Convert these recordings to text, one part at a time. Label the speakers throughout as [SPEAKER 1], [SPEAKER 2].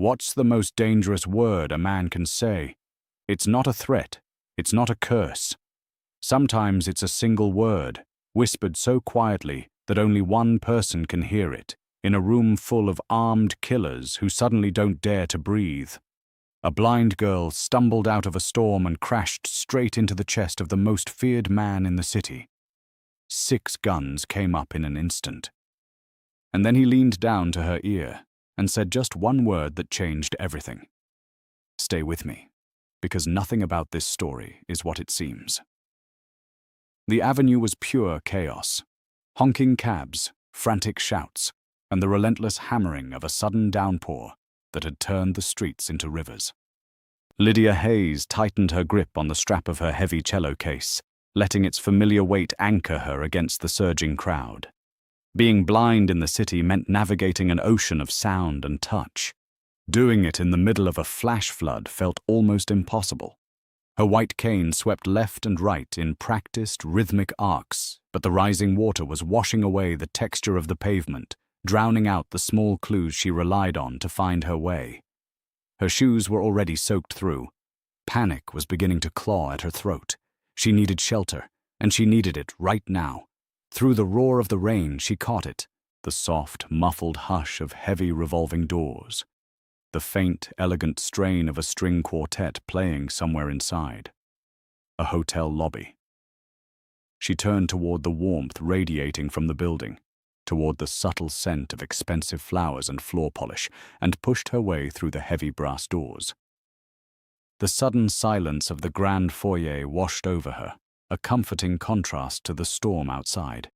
[SPEAKER 1] What's the most dangerous word a man can say? It's not a threat. It's not a curse. Sometimes it's a single word, whispered so quietly that only one person can hear it, in a room full of armed killers who suddenly don't dare to breathe. A blind girl stumbled out of a storm and crashed straight into the chest of the most feared man in the city. 6 guns came up in an instant. And then he leaned down to her ear and said just one word that changed everything. Stay with me, because nothing about this story is what it seems. The avenue was pure chaos. Honking cabs, frantic shouts, and the relentless hammering of a sudden downpour that had turned the streets into rivers. Lydia Hayes tightened her grip on the strap of her heavy cello case, letting its familiar weight anchor her against the surging crowd. Being blind in the city meant navigating an ocean of sound and touch. Doing it in the middle of a flash flood felt almost impossible. Her white cane swept left and right in practiced, rhythmic arcs, but the rising water was washing away the texture of the pavement, drowning out the small clues she relied on to find her way. Her shoes were already soaked through. Panic was beginning to claw at her throat. She needed shelter, and she needed it right now. Through the roar of the rain, she caught it, the soft, muffled hush of heavy revolving doors, the faint, elegant strain of a string quartet playing somewhere inside. A hotel lobby. She turned toward the warmth radiating from the building, toward the subtle scent of expensive flowers and floor polish, and pushed her way through the heavy brass doors. The sudden silence of the grand foyer washed over her, a comforting contrast to the storm outside.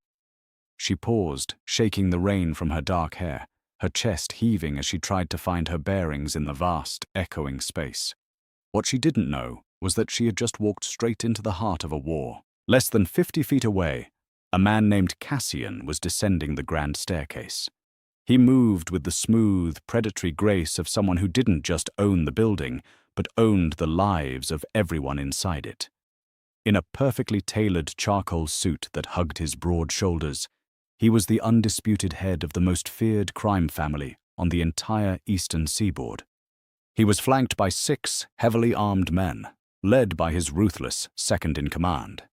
[SPEAKER 1] She paused, shaking the rain from her dark hair, her chest heaving as she tried to find her bearings in the vast, echoing space. What she didn't know was that she had just walked straight into the heart of a war. Less than 50 feet away, a man named Cassian was descending the grand staircase. He moved with the smooth, predatory grace of someone who didn't just own the building, but owned the lives of everyone inside it. In a perfectly tailored charcoal suit that hugged his broad shoulders, he was the undisputed head of the most feared crime family on the entire eastern seaboard. He was flanked by 6 heavily armed men, led by his ruthless second-in-command.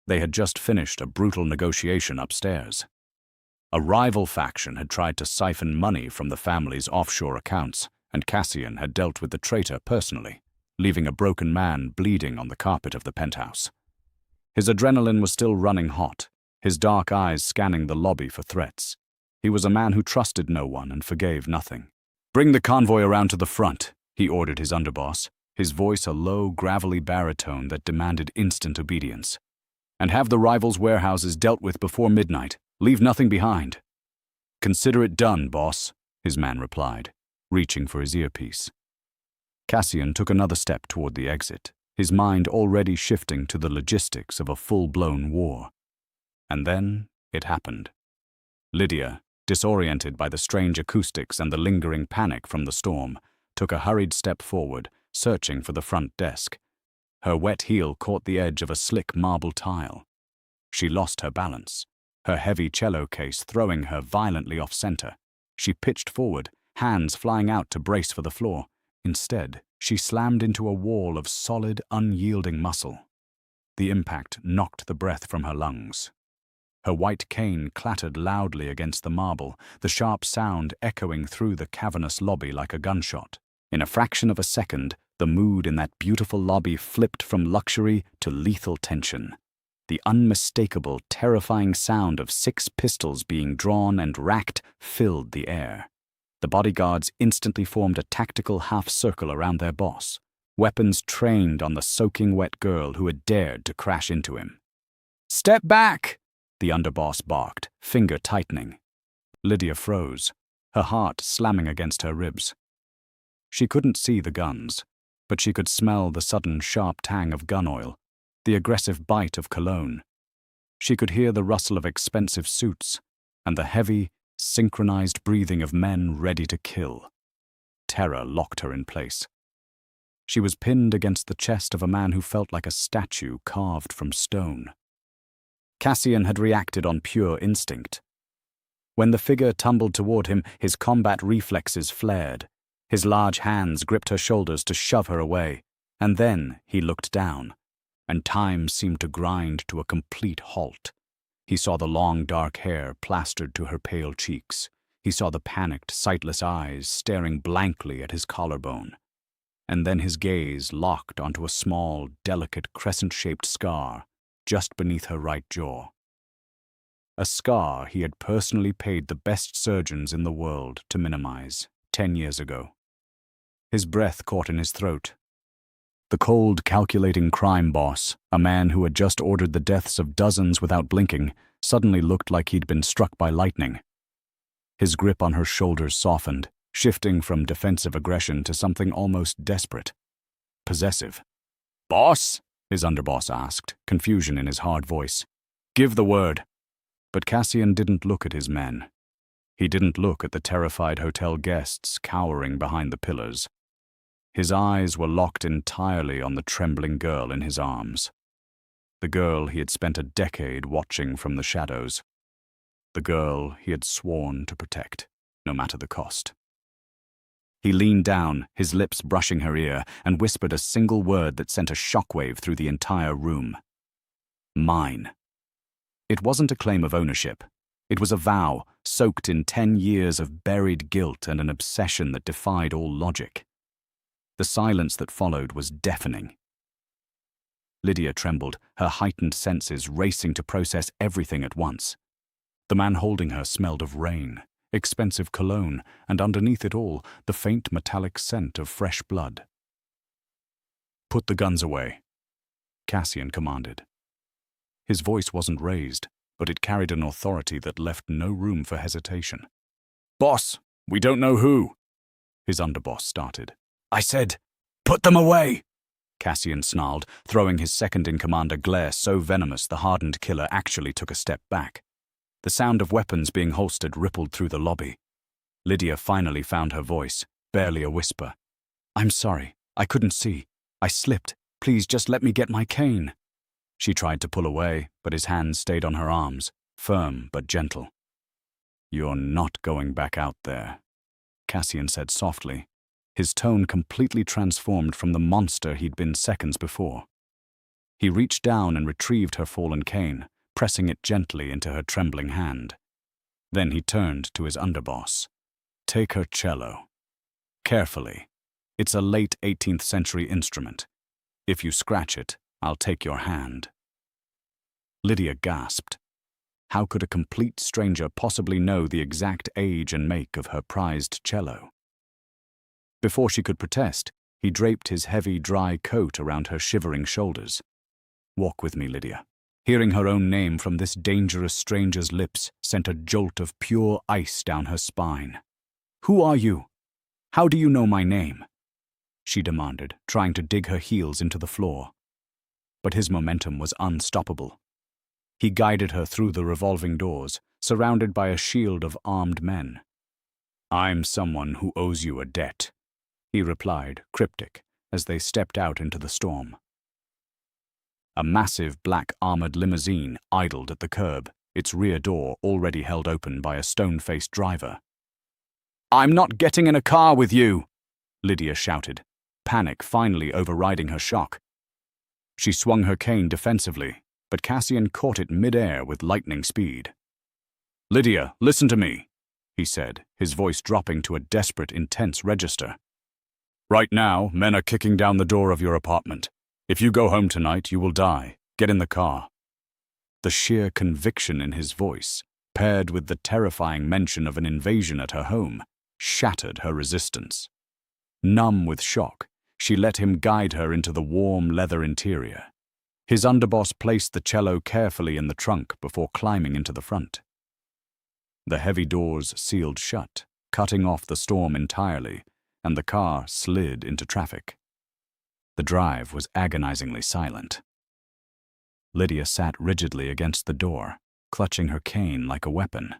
[SPEAKER 1] They had just finished a brutal negotiation upstairs. A rival faction had tried to siphon money from the family's offshore accounts, and Cassian had dealt with the traitor personally, leaving a broken man bleeding on the carpet of the penthouse. His adrenaline was still running hot, his dark eyes scanning the lobby for threats. He was a man who trusted no one and forgave nothing. "Bring the convoy around to the front," he ordered his underboss, his voice a low, gravelly baritone that demanded instant obedience. "And have the rivals' warehouses dealt with before midnight. Leave nothing behind." "Consider it done, boss," his man replied, reaching for his earpiece. Cassian took another step toward the exit, his mind already shifting to the logistics of a full-blown war. And then it happened. Lydia, disoriented by the strange acoustics and the lingering panic from the storm, took a hurried step forward, searching for the front desk. Her wet heel caught the edge of a slick marble tile. She lost her balance, her heavy cello case throwing her violently off-center. She pitched forward, hands flying out to brace for the floor. Instead, she slammed into a wall of solid, unyielding muscle. The impact knocked the breath from her lungs. Her white cane clattered loudly against the marble, the sharp sound echoing through the cavernous lobby like a gunshot. In a fraction of a second, the mood in that beautiful lobby flipped from luxury to lethal tension. The unmistakable, terrifying sound of 6 pistols being drawn and racked filled the air. The bodyguards instantly formed a tactical half-circle around their boss, weapons trained on the soaking wet girl who had dared to crash into him. "Step back!" the underboss barked, finger tightening. Lydia froze, her heart slamming against her ribs. She couldn't see the guns, but she could smell the sudden sharp tang of gun oil, the aggressive bite of cologne. She could hear the rustle of expensive suits and the heavy, synchronized breathing of men ready to kill. Terror locked her in place. She was pinned against the chest of a man who felt like a statue carved from stone. Cassian had reacted on pure instinct. When the figure tumbled toward him, his combat reflexes flared. His large hands gripped her shoulders to shove her away, and then he looked down, and time seemed to grind to a complete halt. He saw the long dark hair plastered to her pale cheeks. He saw the panicked, sightless eyes staring blankly at his collarbone. And then his gaze locked onto a small, delicate, crescent-shaped scar just beneath her right jaw. A scar he had personally paid the best surgeons in the world to minimize 10 years ago. His breath caught in his throat. The cold, calculating crime boss, a man who had just ordered the deaths of dozens without blinking, suddenly looked like he'd been struck by lightning. His grip on her shoulders softened, shifting from defensive aggression to something almost desperate. Possessive. "Boss?" his underboss asked, confusion in his hard voice. "Give the word." But Cassian didn't look at his men. He didn't look at the terrified hotel guests cowering behind the pillars. His eyes were locked entirely on the trembling girl in his arms. The girl he had spent a decade watching from the shadows. The girl he had sworn to protect, no matter the cost. He leaned down, his lips brushing her ear, and whispered a single word that sent a shockwave through the entire room. Mine. It wasn't a claim of ownership. It was a vow, soaked in 10 years of buried guilt and an obsession that defied all logic. The silence that followed was deafening. Lydia trembled, her heightened senses racing to process everything at once. The man holding her smelled of rain, expensive cologne, and underneath it all, the faint metallic scent of fresh blood. "Put the guns away," Cassian commanded. His voice wasn't raised, but it carried an authority that left no room for hesitation. "Boss, we don't know who," his underboss started. "I said, put them away," Cassian snarled, throwing his second-in-command a glare so venomous the hardened killer actually took a step back. The sound of weapons being holstered rippled through the lobby. Lydia finally found her voice, barely a whisper. "I'm sorry. I couldn't see. I slipped. Please just let me get my cane." She tried to pull away, but his hands stayed on her arms, firm but gentle. "You're not going back out there," Cassian said softly, his tone completely transformed from the monster he'd been seconds before. He reached down and retrieved her fallen cane, pressing it gently into her trembling hand. Then he turned to his underboss. "Take her cello. Carefully. It's a late 18th century instrument. If you scratch it, I'll take your hand." Lydia gasped. How could a complete stranger possibly know the exact age and make of her prized cello? Before she could protest, he draped his heavy, dry coat around her shivering shoulders. "Walk with me, Lydia." Hearing her own name from this dangerous stranger's lips sent a jolt of pure ice down her spine. "Who are you? How do you know my name?" she demanded, trying to dig her heels into the floor. But his momentum was unstoppable. He guided her through the revolving doors, surrounded by a shield of armed men. "I'm someone who owes you a debt," he replied, cryptic, as they stepped out into the storm. A massive black armored limousine idled at the curb, its rear door already held open by a stone-faced driver. "I'm not getting in a car with you!" Lydia shouted, panic finally overriding her shock. She swung her cane defensively, but Cassian caught it mid-air with lightning speed. "Lydia, listen to me," he said, his voice dropping to a desperate, intense register. "Right now, men are kicking down the door of your apartment. If you go home tonight, you will die. Get in the car." The sheer conviction in his voice, paired with the terrifying mention of an invasion at her home, shattered her resistance. Numb with shock, she let him guide her into the warm leather interior. His underboss placed the cello carefully in the trunk before climbing into the front. The heavy doors sealed shut, cutting off the storm entirely, and the car slid into traffic. The drive was agonizingly silent. Lydia sat rigidly against the door, clutching her cane like a weapon,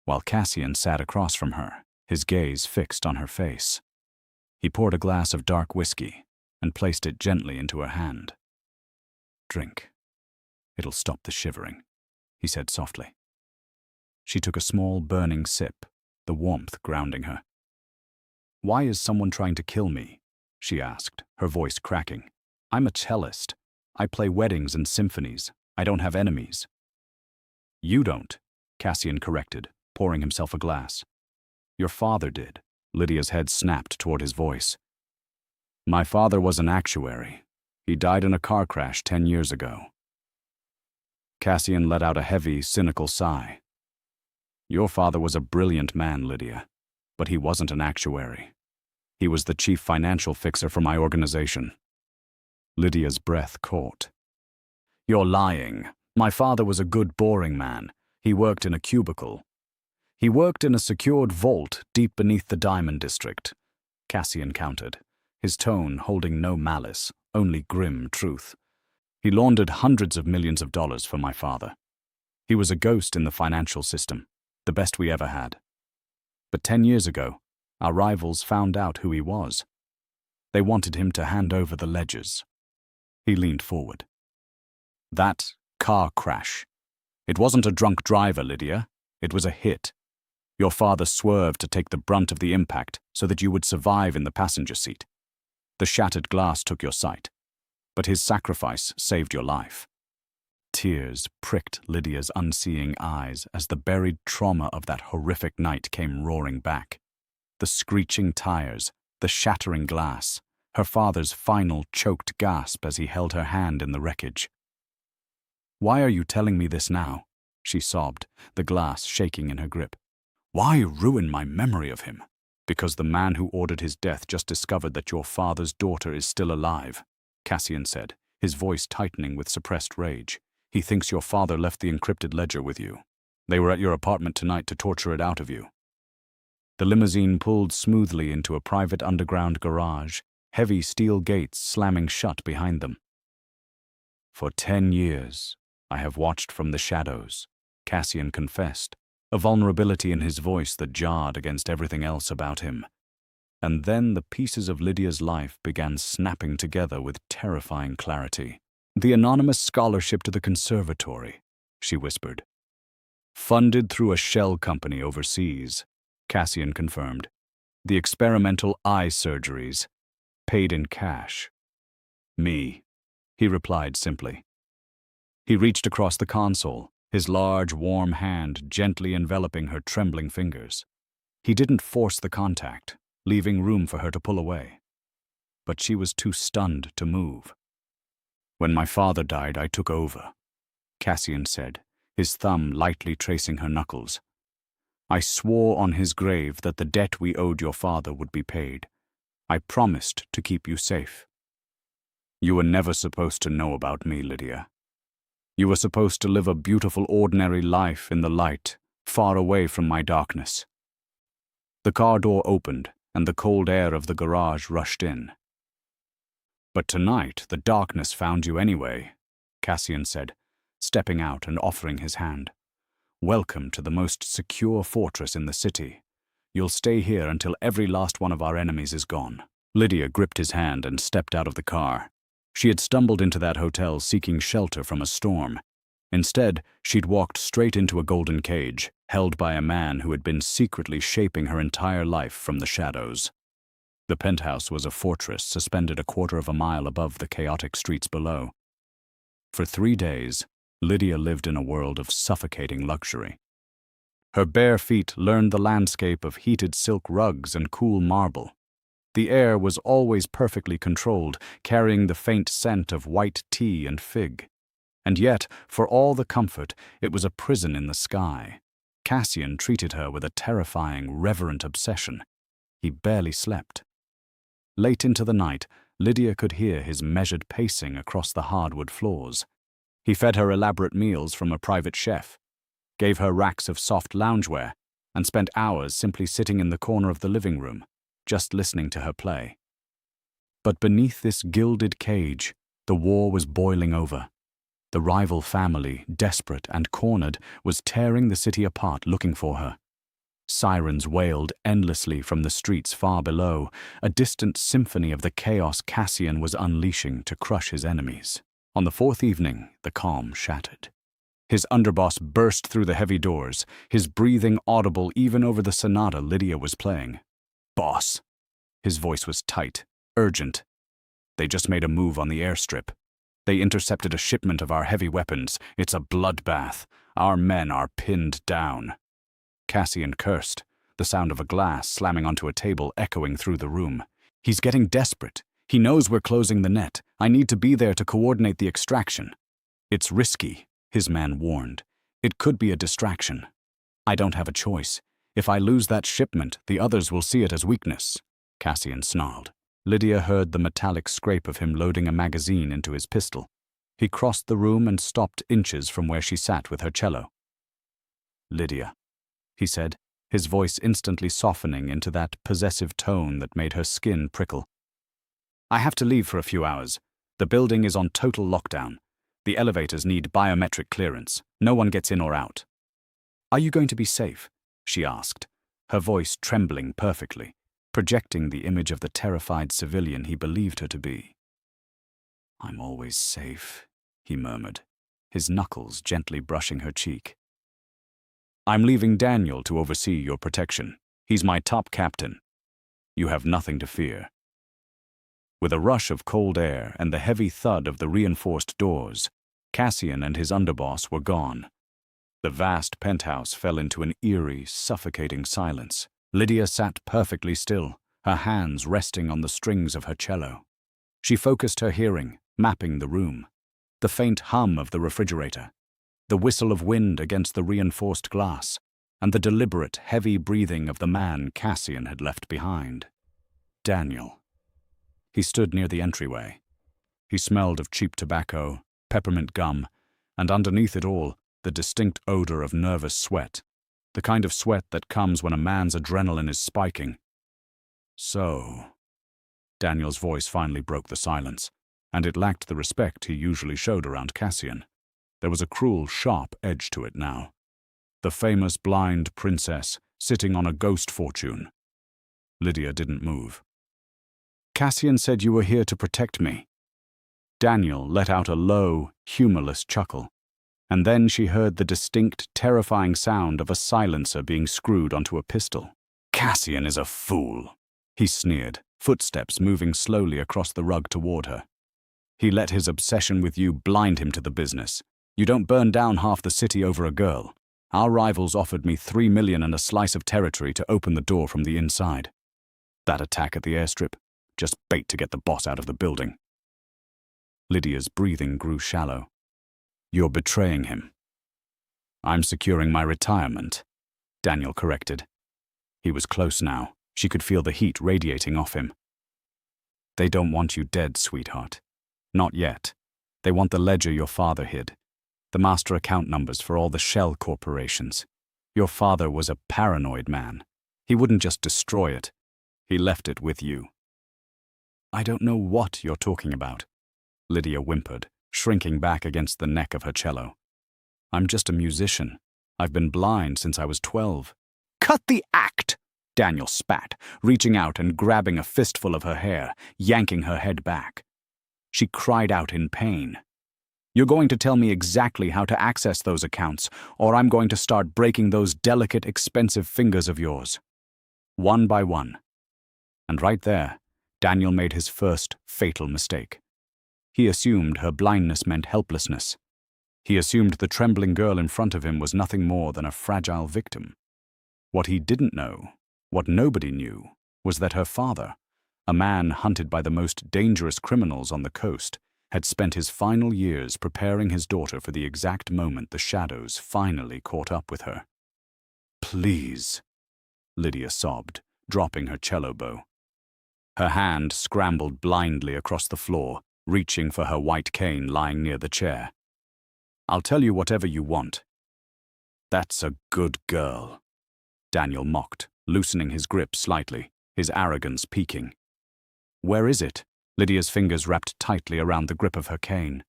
[SPEAKER 1] while Cassian sat across from her, his gaze fixed on her face. He poured a glass of dark whiskey and placed it gently into her hand. "Drink. It'll stop the shivering," he said softly. She took a small burning sip, the warmth grounding her. Why is someone trying to kill me? She asked, her voice cracking. I'm a cellist. I play weddings and symphonies. I don't have enemies. You don't, Cassian corrected, pouring himself a glass. Your father did. Lydia's head snapped toward his voice. My father was an actuary. He died in a car crash 10 years ago. Cassian let out a heavy, cynical sigh. Your father was a brilliant man, Lydia, but he wasn't an actuary. He was the chief financial fixer for my organization. Lydia's breath caught. You're lying. My father was a good, boring man. He worked in a cubicle. He worked in a secured vault deep beneath the Diamond District, Cassian countered, his tone holding no malice, only grim truth. He laundered hundreds of millions of dollars for my father. He was a ghost in the financial system, the best we ever had. But 10 years ago, our rivals found out who he was. They wanted him to hand over the ledgers. He leaned forward. That car crash. It wasn't a drunk driver, Lydia. It was a hit. Your father swerved to take the brunt of the impact so that you would survive in the passenger seat. The shattered glass took your sight, but his sacrifice saved your life. Tears pricked Lydia's unseeing eyes as the buried trauma of that horrific night came roaring back. The screeching tires, the shattering glass, her father's final choked gasp as he held her hand in the wreckage. Why are you telling me this now? She sobbed, the glass shaking in her grip. Why ruin my memory of him? Because the man who ordered his death just discovered that your father's daughter is still alive, Cassian said, his voice tightening with suppressed rage. He thinks your father left the encrypted ledger with you. They were at your apartment tonight to torture it out of you. The limousine pulled smoothly into a private underground garage, heavy steel gates slamming shut behind them. For 10 years, I have watched from the shadows, Cassian confessed, a vulnerability in his voice that jarred against everything else about him. And then the pieces of Lydia's life began snapping together with terrifying clarity. The anonymous scholarship to the conservatory, she whispered. Funded through a shell company overseas, Cassian confirmed. The experimental eye surgeries, paid in cash. Me, he replied simply. He reached across the console, his large, warm hand gently enveloping her trembling fingers. He didn't force the contact, leaving room for her to pull away. But she was too stunned to move. When my father died, I took over, Cassian said, his thumb lightly tracing her knuckles. I swore on his grave that the debt we owed your father would be paid. I promised to keep you safe. You were never supposed to know about me, Lydia. You were supposed to live a beautiful, ordinary life in the light, far away from my darkness. The car door opened, and the cold air of the garage rushed in. But tonight, the darkness found you anyway, Cassian said, stepping out and offering his hand. Welcome to the most secure fortress in the city. You'll stay here until every last one of our enemies is gone. Lydia gripped his hand and stepped out of the car. She had stumbled into that hotel seeking shelter from a storm. Instead, she'd walked straight into a golden cage, held by a man who had been secretly shaping her entire life from the shadows. The penthouse was a fortress suspended a quarter of a mile above the chaotic streets below. For 3 days, Lydia lived in a world of suffocating luxury. Her bare feet learned the landscape of heated silk rugs and cool marble. The air was always perfectly controlled, carrying the faint scent of white tea and fig. And yet, for all the comfort, it was a prison in the sky. Cassian treated her with a terrifying, reverent obsession. He barely slept. Late into the night, Lydia could hear his measured pacing across the hardwood floors. He fed her elaborate meals from a private chef, gave her racks of soft loungewear, and spent hours simply sitting in the corner of the living room, just listening to her play. But beneath this gilded cage, the war was boiling over. The rival family, desperate and cornered, was tearing the city apart looking for her. Sirens wailed endlessly from the streets far below, a distant symphony of the chaos Cassian was unleashing to crush his enemies. On the 4th evening, the calm shattered. His underboss burst through the heavy doors, his breathing audible even over the sonata Lydia was playing. "Boss," His voice was tight, urgent. They just made a move on the airstrip. They intercepted a shipment of our heavy weapons. It's a bloodbath. Our men are pinned down. Cassian cursed, the sound of a glass slamming onto a table echoing through the room. He's getting desperate. He knows we're closing the net. I need to be there to coordinate the extraction. It's risky, his man warned. It could be a distraction. I don't have a choice. If I lose that shipment, the others will see it as weakness. Cassian snarled. Lydia heard the metallic scrape of him loading a magazine into his pistol. He crossed the room and stopped inches from where she sat with her cello. Lydia, he said, his voice instantly softening into that possessive tone that made her skin prickle. I have to leave for a few hours. The building is on total lockdown. The elevators need biometric clearance. No one gets in or out. Are you going to be safe? She asked, her voice trembling perfectly, projecting the image of the terrified civilian he believed her to be. I'm always safe, he murmured, his knuckles gently brushing her cheek. I'm leaving Daniel to oversee your protection. He's my top captain. You have nothing to fear. With a rush of cold air and the heavy thud of the reinforced doors, Cassian and his underboss were gone. The vast penthouse fell into an eerie, suffocating silence. Lydia sat perfectly still, her hands resting on the strings of her cello. She focused her hearing, mapping the room. The faint hum of the refrigerator, the whistle of wind against the reinforced glass, and the deliberate, heavy breathing of the man Cassian had left behind. Daniel. He stood near the entryway. He smelled of cheap tobacco, peppermint gum, and underneath it all, the distinct odor of nervous sweat, the kind of sweat that comes when a man's adrenaline is spiking. So, Daniel's voice finally broke the silence, and it lacked the respect he usually showed around Cassian. There was a cruel, sharp edge to it now. The famous blind princess sitting on a ghost fortune. Lydia didn't move. Cassian said you were here to protect me. Daniel let out a low, humorless chuckle, and then she heard the distinct, terrifying sound of a silencer being screwed onto a pistol. Cassian is a fool, he sneered, footsteps moving slowly across the rug toward her. He let his obsession with you blind him to the business. You don't burn down half the city over a girl. Our rivals offered me $3 million and a slice of territory to open the door from the inside. That attack at the airstrip, just bait to get the boss out of the building. Lydia's breathing grew shallow. You're betraying him. I'm securing my retirement, Daniel corrected. He was close now. She could feel the heat radiating off him. They don't want you dead, sweetheart. Not yet. They want the ledger your father hid. The master account numbers for all the shell corporations. Your father was a paranoid man. He wouldn't just destroy it. He left it with you. I don't know what you're talking about, Lydia whimpered, shrinking back against the neck of her cello. I'm just a musician. I've been blind since I was 12. Cut the act! Daniel spat, reaching out and grabbing a fistful of her hair, yanking her head back. She cried out in pain. You're going to tell me exactly how to access those accounts, or I'm going to start breaking those delicate, expensive fingers of yours. One by one. And right there, Daniel made his first fatal mistake. He assumed her blindness meant helplessness. He assumed the trembling girl in front of him was nothing more than a fragile victim. What he didn't know, what nobody knew, was that her father, a man hunted by the most dangerous criminals on the coast, had spent his final years preparing his daughter for the exact moment the shadows finally caught up with her. Please, Lydia sobbed, dropping her cello bow. Her hand scrambled blindly across the floor, reaching for her white cane lying near the chair. I'll tell you whatever you want. That's a good girl, Daniel mocked, loosening his grip slightly, his arrogance peaking. Where is it? Lydia's fingers wrapped tightly around the grip of her cane.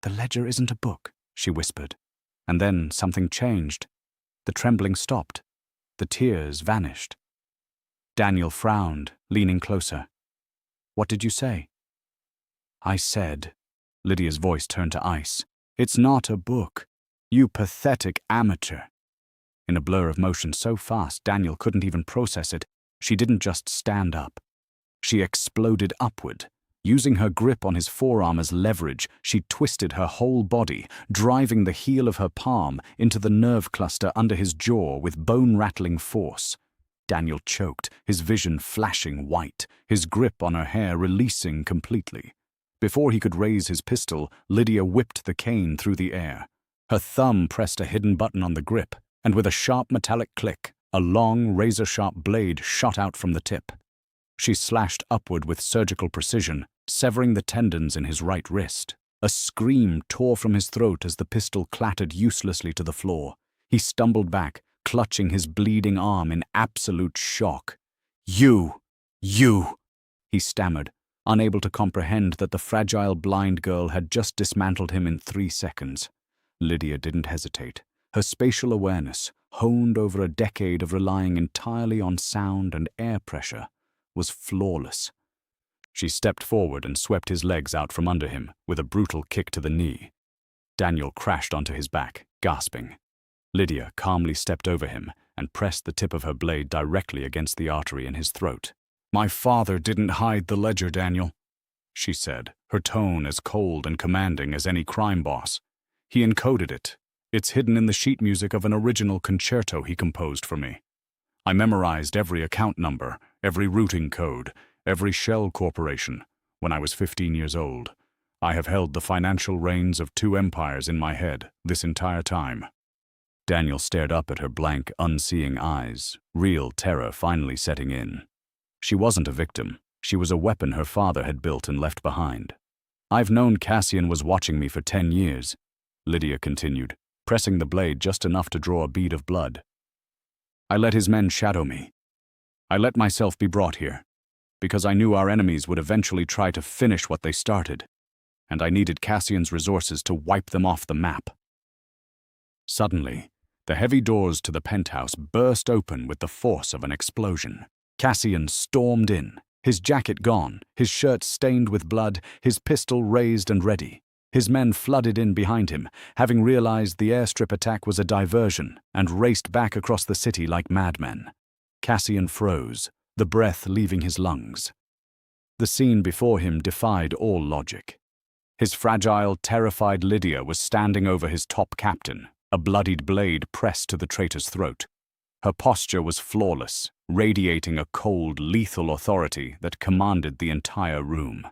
[SPEAKER 1] The ledger isn't a book, she whispered. And then something changed. The trembling stopped. The tears vanished. Daniel frowned, leaning closer. What did you say? I said, Lydia's voice turned to ice, it's not a book. You pathetic amateur. In a blur of motion so fast Daniel couldn't even process it, she didn't just stand up. She exploded upward. Using her grip on his forearm as leverage, she twisted her whole body, driving the heel of her palm into the nerve cluster under his jaw with bone-rattling force. Daniel choked, his vision flashing white, his grip on her hair releasing completely. Before he could raise his pistol, Lydia whipped the cane through the air. Her thumb pressed a hidden button on the grip, and with a sharp metallic click, a long, razor-sharp blade shot out from the tip. She slashed upward with surgical precision, severing the tendons in his right wrist. A scream tore from his throat as the pistol clattered uselessly to the floor. He stumbled back, clutching his bleeding arm in absolute shock. You! He stammered, unable to comprehend that the fragile blind girl had just dismantled him in 3 seconds. Lydia didn't hesitate. Her spatial awareness, honed over a decade of relying entirely on sound and air pressure, was flawless. She stepped forward and swept his legs out from under him with a brutal kick to the knee. Daniel crashed onto his back, gasping. Lydia calmly stepped over him and pressed the tip of her blade directly against the artery in his throat. "My father didn't hide the ledger, Daniel," she said, her tone as cold and commanding as any crime boss. "He encoded it. It's hidden in the sheet music of an original concerto he composed for me. I memorized every account number, every routing code, every shell corporation, when I was 15 years old. I have held the financial reins of 2 empires in my head this entire time." Daniel stared up at her blank, unseeing eyes, real terror finally setting in. She wasn't a victim. She was a weapon her father had built and left behind. "I've known Cassian was watching me for 10 years, Lydia continued, pressing the blade just enough to draw a bead of blood. "I let his men shadow me. I let myself be brought here, because I knew our enemies would eventually try to finish what they started, and I needed Cassian's resources to wipe them off the map." Suddenly, the heavy doors to the penthouse burst open with the force of an explosion. Cassian stormed in, his jacket gone, his shirt stained with blood, his pistol raised and ready. His men flooded in behind him, having realized the airstrip attack was a diversion, and raced back across the city like madmen. Cassian froze, the breath leaving his lungs. The scene before him defied all logic. His fragile, terrified Lydia was standing over his top captain, a bloodied blade pressed to the traitor's throat. Her posture was flawless, radiating a cold, lethal authority that commanded the entire room.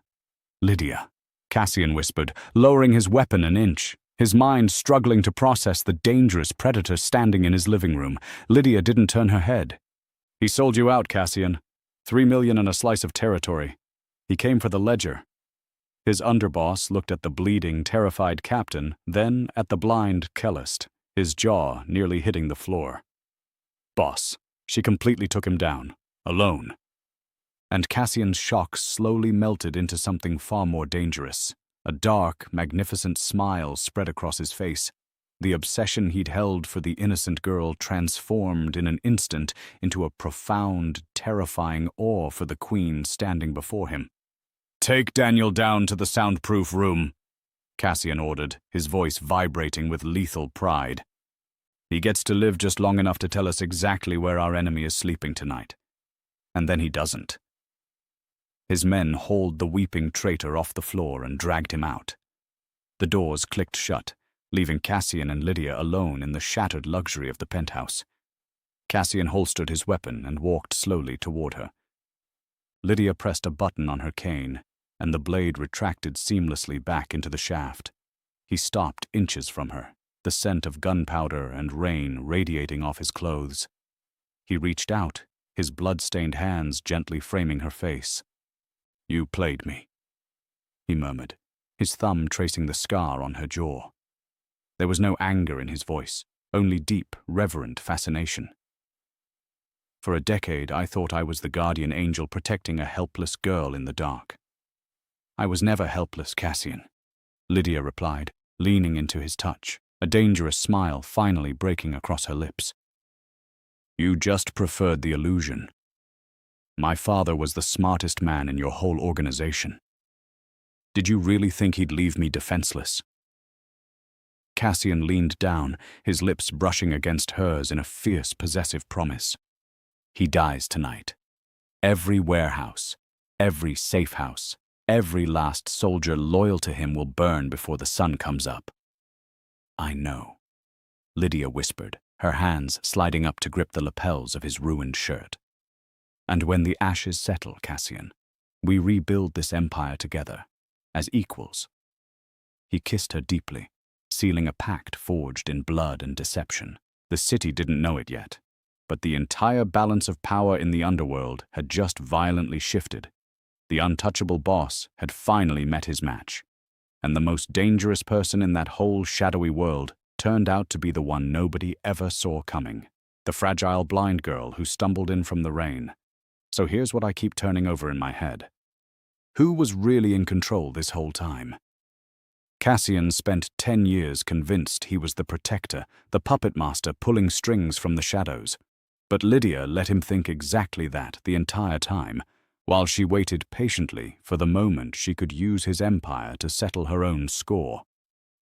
[SPEAKER 1] "Lydia," Cassian whispered, lowering his weapon an inch, his mind struggling to process the dangerous predator standing in his living room. Lydia didn't turn her head. "He sold you out, Cassian. 3 million and a slice of territory. He came for the ledger." His underboss looked at the bleeding, terrified captain, then at the blind cellist, his jaw nearly hitting the floor. "Boss, she completely took him down, alone." And Cassian's shock slowly melted into something far more dangerous. A dark, magnificent smile spread across his face. The obsession he'd held for the innocent girl transformed in an instant into a profound, terrifying awe for the queen standing before him. "Take Daniel down to the soundproof room," Cassian ordered, his voice vibrating with lethal pride. "He gets to live just long enough to tell us exactly where our enemy is sleeping tonight. And then he doesn't." His men hauled the weeping traitor off the floor and dragged him out. The doors clicked shut, leaving Cassian and Lydia alone in the shattered luxury of the penthouse. Cassian holstered his weapon and walked slowly toward her. Lydia pressed a button on her cane, and the blade retracted seamlessly back into the shaft. He stopped inches from her, the scent of gunpowder and rain radiating off his clothes. He reached out, his blood-stained hands gently framing her face. "You played me," he murmured, his thumb tracing the scar on her jaw. There was no anger in his voice, only deep, reverent fascination. "For a decade, I thought I was the guardian angel protecting a helpless girl in the dark." "I was never helpless, Cassian," Lydia replied, leaning into his touch, a dangerous smile finally breaking across her lips. "You just preferred the illusion. My father was the smartest man in your whole organization. Did you really think he'd leave me defenseless?" Cassian leaned down, his lips brushing against hers in a fierce, possessive promise. "He dies tonight. Every warehouse, Every safe house, every last soldier loyal to him will burn before the sun comes up. I know, Lydia whispered, her hands sliding up to grip the lapels of his ruined shirt. And when the ashes settle, Cassian, we rebuild this empire together, as equals. He kissed her deeply, sealing a pact forged in blood and deception. The city didn't know it yet, but the entire balance of power in the underworld had just violently shifted. The untouchable boss had finally met his match, and the most dangerous person in that whole shadowy world turned out to be the one nobody ever saw coming, the fragile blind girl who stumbled in from the rain. So here's what I keep turning over in my head. Who was really in control this whole time? Cassian spent 10 years convinced he was the protector, the puppet master pulling strings from the shadows. But Lydia let him think exactly that the entire time, while she waited patiently for the moment she could use his empire to settle her own score.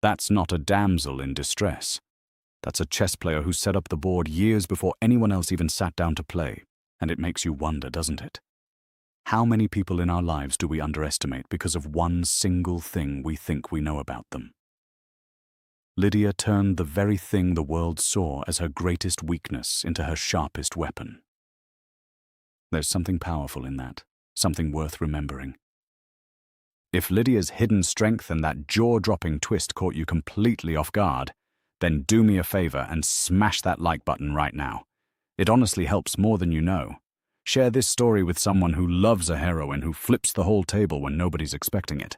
[SPEAKER 1] That's not a damsel in distress. That's a chess player who set up the board years before anyone else even sat down to play. And it makes you wonder, doesn't it? How many people in our lives do we underestimate because of one single thing we think we know about them? Lydia turned the very thing the world saw as her greatest weakness into her sharpest weapon. There's something powerful in that, something worth remembering. If Lydia's hidden strength and that jaw-dropping twist caught you completely off guard, then do me a favor and smash that like button right now. It honestly helps more than you know. Share this story with someone who loves a heroine who flips the whole table when nobody's expecting it.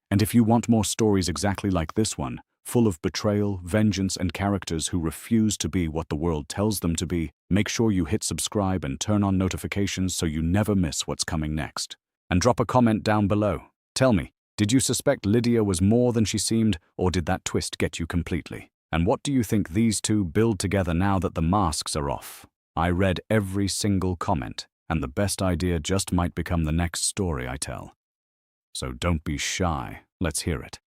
[SPEAKER 1] And if you want more stories exactly like this one, full of betrayal, vengeance, and characters who refuse to be what the world tells them to be, make sure you hit subscribe and turn on notifications so you never miss what's coming next. And drop a comment down below. Tell me, did you suspect Lydia was more than she seemed, or did that twist get you completely? And what do you think these two build together now that the masks are off? I read every single comment, and the best idea just might become the next story I tell. So don't be shy, let's hear it.